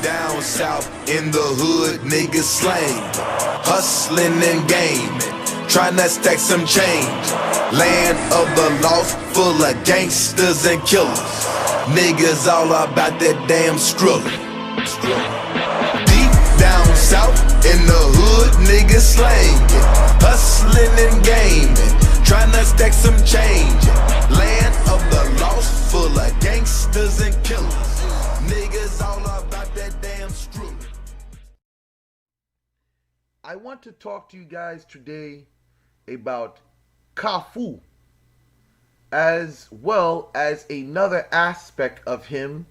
Down south in the hood, niggas slang, hustling and gaming, trying to stack some change. Land of the lost, full of gangsters and killers. Niggas all about that damn struggle. Deep down south in the hood, niggas slang, hustling and gaming, trying to stack some change. Land of the lost, full of gangsters and killers. Niggas all about that damn struggle. I want to talk to you guys today about Kafou, as well as another aspect of him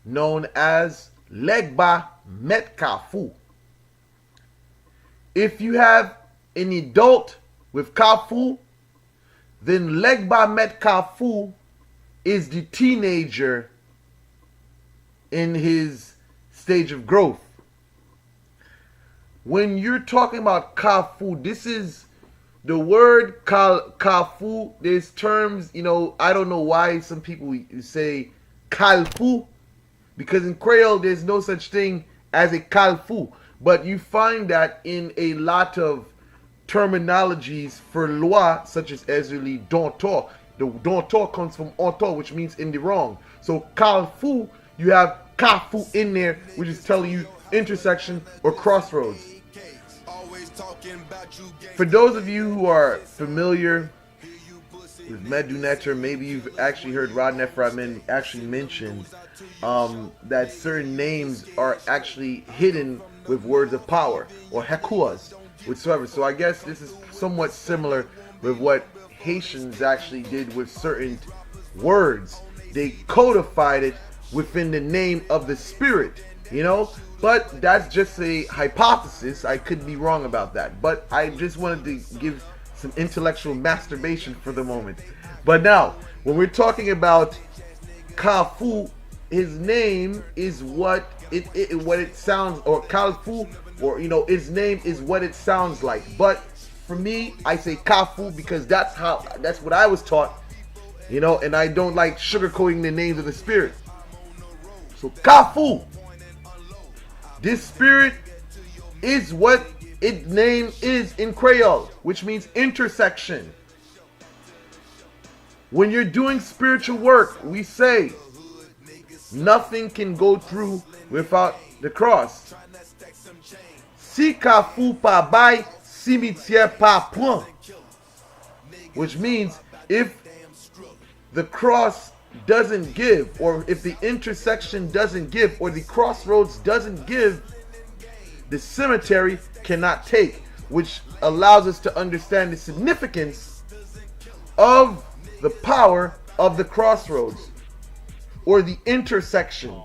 known as Legba met Kafou. If you have an adult with Kafou, then Legba met Kafou is the teenager in his stage of growth. When you're talking about Kafou, this is the word Kafou. There's terms, I don't know why some people say Kalfou, because in Creole there's no such thing as a Kalfou. But you find that in a lot of terminologies for loi, such as Ezuli Dontor. The Dontor comes from Ontor, which means in the wrong. So Kalfou, you have Kafou in there, which is telling you intersection or crossroads. For those of you who are familiar with Medu Netter, maybe you've actually heard Rod Neframin actually mention that certain names are actually hidden with words of power or hekuas whatsoever. So I guess this is somewhat similar with what Haitians actually did with certain words. They codified it within the name of the spirit, but that's just a hypothesis. I could be wrong about that, but I just wanted to give some intellectual masturbation for the moment. But now, when we're talking about Kafou, his name is what it sounds, or Kafou, or his name is what it sounds like. But for me, I say Kafou because that's what I was taught, and I don't like sugarcoating the names of the spirit. So Kafou, this spirit is what its name is in Creole, which means intersection. When you're doing spiritual work, we say nothing can go through without the cross. Si Kafou pa bay, cimetière pa point. Which means if the cross doesn't give, or if the intersection doesn't give, or the crossroads doesn't give, the cemetery cannot take, which allows us to understand the significance of the power of the crossroads or the intersection.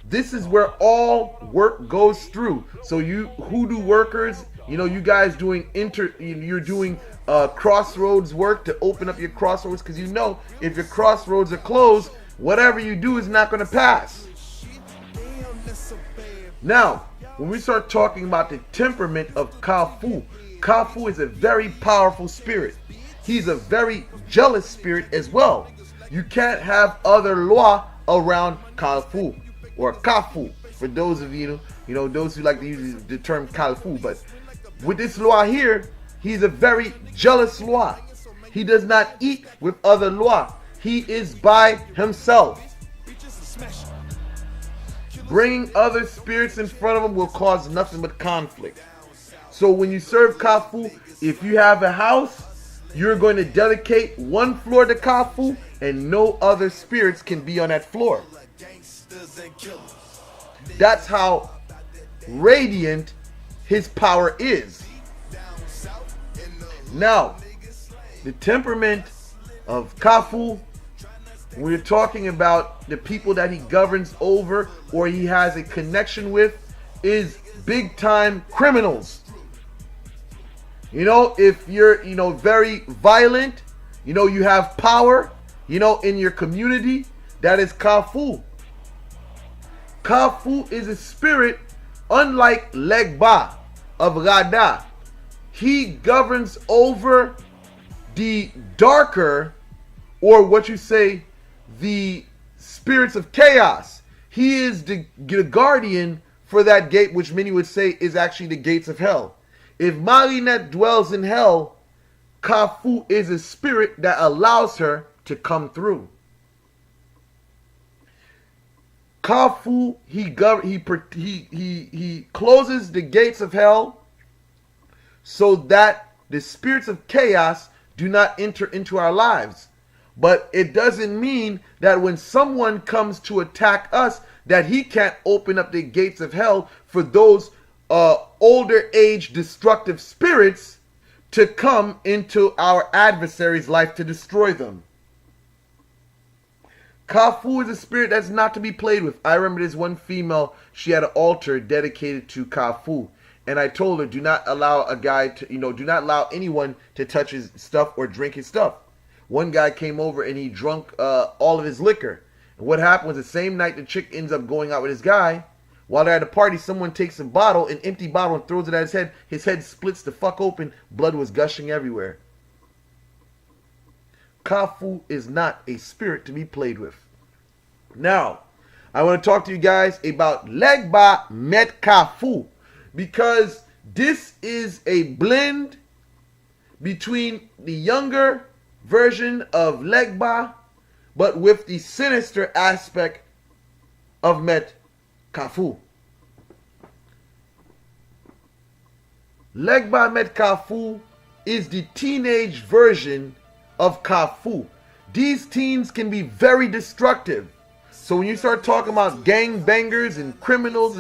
This is where all work goes through. So you hoodoo workers, you guys doing you're doing crossroads work to open up your crossroads, because if your crossroads are closed, whatever you do is not going to pass. Now, when we start talking about the temperament of Kafou, Kafou is a very powerful spirit. He's a very jealous spirit as well. You can't have other loi around Kafou or Kafou. For those of you, those who like to use the term Kafou, but with this loi here, he's a very jealous loi. He does not eat with other loi. He is by himself. Bringing other spirits in front of him will cause nothing but conflict. So when you serve Kafou, if you have a house, you're going to dedicate one floor to Kafou, and no other spirits can be on that floor. That's how radiant his power is. Now, the temperament of Kafou, we're talking about the people that he governs over or he has a connection with, is big time criminals. If you're, very violent, you have power, in your community, that is Kafou. Kafou is a spirit unlike Legba of Rada. He governs over the darker, or what you say, the spirits of chaos. He is the guardian for that gate, which many would say is actually the gates of hell. If Marinette dwells in hell, Kafou is a spirit that allows her to come through. Kafou, he closes the gates of hell so that the spirits of chaos do not enter into our lives. But it doesn't mean that when someone comes to attack us, that he can't open up the gates of hell for those older age destructive spirits to come into our adversary's life to destroy them. Kafou is a spirit that's not to be played with. I remember this one female, she had an altar dedicated to Kafou. And I told her, do not allow a guy to, do not allow anyone to touch his stuff or drink his stuff. One guy came over and he drunk all of his liquor. And what happened was the same night the chick ends up going out with this guy. While they're at a party, someone takes a bottle, an empty bottle, and throws it at his head. His head splits the fuck open. Blood was gushing everywhere. Kafou is not a spirit to be played with. Now, I want to talk to you guys about Legba met Kafou, because this is a blend between the younger version of Legba, but with the sinister aspect of Met Kafou. Legba Met Kafou is the teenage version of Kafou. These teens can be very destructive. So when you start talking about gang bangers and criminals,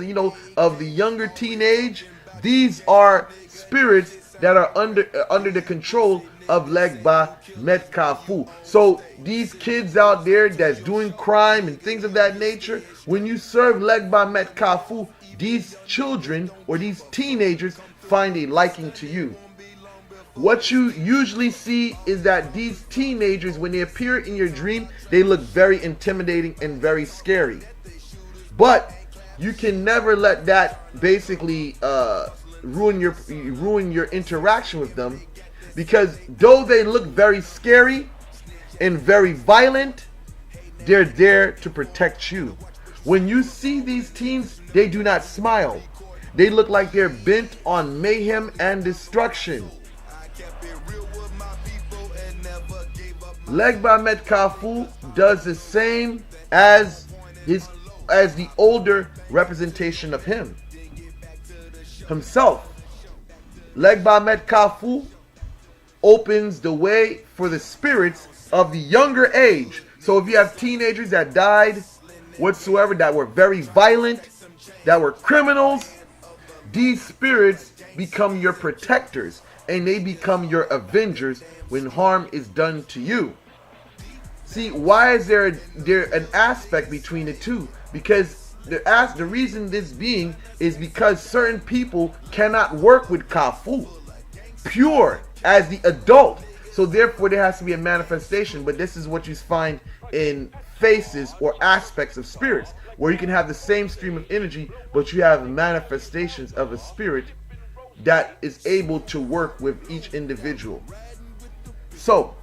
of the younger teenage, these are spirits that are under the control of Legba Met Kafou. So these kids out there that's doing crime and things of that nature, when you serve Legba Met Kafou, these children or these teenagers find a liking to you. What you usually see is that these teenagers, when they appear in your dream, they look very intimidating and very scary. But you can never let that basically ruin your interaction with them, because though they look very scary and very violent, they're there to protect you. When you see these teens, they do not smile. They look like they're bent on mayhem and destruction. Legba Met Kafou does the same as the older representation of himself. Legba Met Kafou opens the way for the spirits of the younger age. So if you have teenagers that died whatsoever, that were very violent, that were criminals, these spirits become your protectors and they become your avengers when harm is done to you. See, why is there an aspect between the two? Because the reason this being is because certain people cannot work with Kafou pure as the adult. So therefore there has to be a manifestation. But this is what you find in faces or aspects of spirits, where you can have the same stream of energy, but you have manifestations of a spirit that is able to work with each individual. So,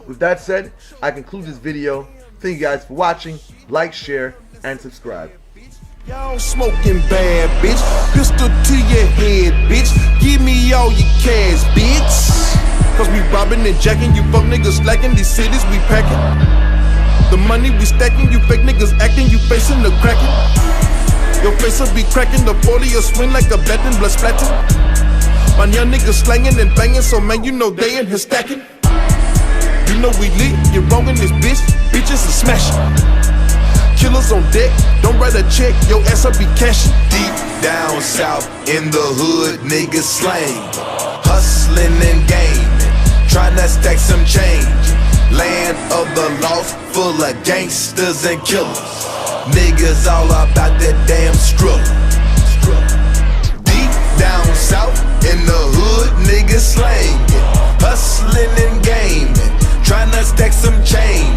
with that said, I conclude this video. Thank you guys for watching. Like, share, and subscribe. Y'all smoking bad, bitch. Pistol to your head, bitch. Give me all your cash, bitch. Cause we robbing and jacking. You fuck niggas slacking. These cities we packing. The money we stacking. You fake niggas acting. You facing the cracking. Your face will be cracking. The polio swing like a bat and blood splatting. My young niggas slanging and banging. So man, you know they in here stacking. You know we lit, you're wrong in this bitch. Bitches are smashing. Killers on deck, don't write a check, your ass up be cashing. Deep down south in the hood, niggas slang, hustling and gaming, trying to stack some change. Land of the lost, full of gangsters and killers. Niggas all about that damn struggle. Deep down south in the hood, niggas slang, hustling and gaming, trying to stack some change.